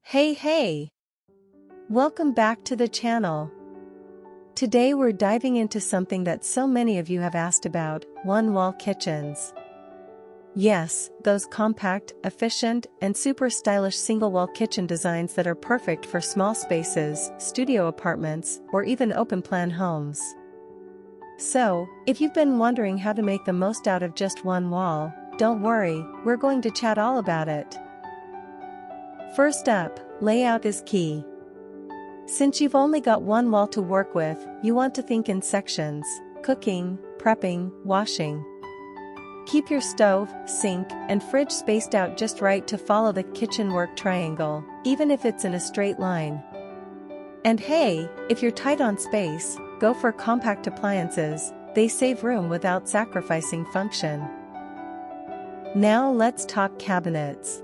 Hey! Welcome back to the channel. Today we're diving into something that so many of you have asked about, one-wall kitchens. Yes, those compact, efficient, and super stylish single-wall kitchen designs that are perfect for small spaces, studio apartments, or even open-plan homes. So, if you've been wondering how to make the most out of just one wall, don't worry, we're going to chat all about it. First up, layout is key. Since you've only got one wall to work with, you want to think in sections: cooking, prepping, washing. Keep your stove, sink, and fridge spaced out just right to follow the kitchen work triangle, even if it's in a straight line. And hey, if you're tight on space, go for compact appliances. They save room without sacrificing function. Now let's talk cabinets.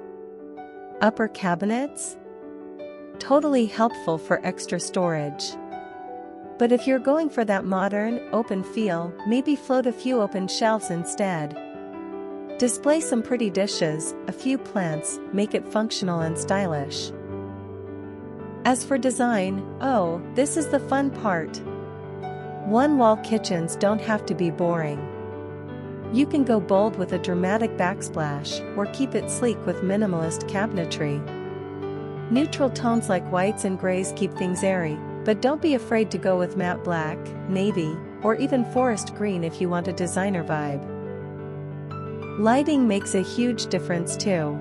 Upper cabinets? Totally helpful for extra storage. But if you're going for that modern, open feel, maybe float a few open shelves instead. Display some pretty dishes, a few plants, make it functional and stylish. As for design, this is the fun part. One-wall kitchens don't have to be boring. You can go bold with a dramatic backsplash, or keep it sleek with minimalist cabinetry. Neutral tones like whites and grays keep things airy, but don't be afraid to go with matte black, navy, or even forest green if you want a designer vibe. Lighting makes a huge difference too.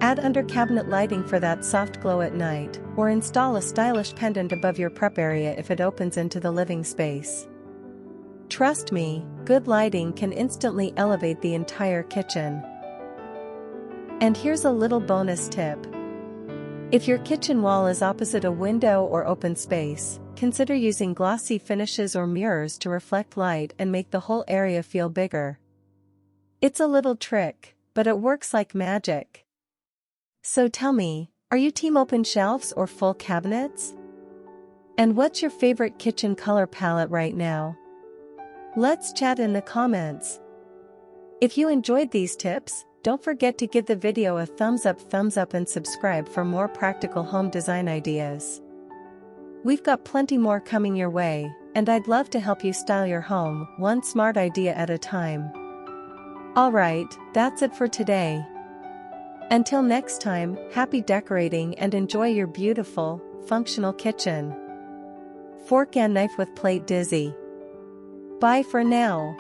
Add under-cabinet lighting for that soft glow at night, or install a stylish pendant above your prep area if it opens into the living space. Trust me, good lighting can instantly elevate the entire kitchen. And here's a little bonus tip. If your kitchen wall is opposite a window or open space, consider using glossy finishes or mirrors to reflect light and make the whole area feel bigger. It's a little trick, but it works like magic. So tell me, are you team open shelves or full cabinets? And what's your favorite kitchen color palette right now? Let's chat in the comments. If you enjoyed these tips, don't forget to give the video a thumbs up and subscribe for more practical home design ideas. We've got plenty more coming your way, and I'd love to help you style your home, one smart idea at a time. Alright, that's it for today. Until next time, happy decorating and enjoy your beautiful, functional kitchen. Fork and knife with plate dizzy. Bye for now.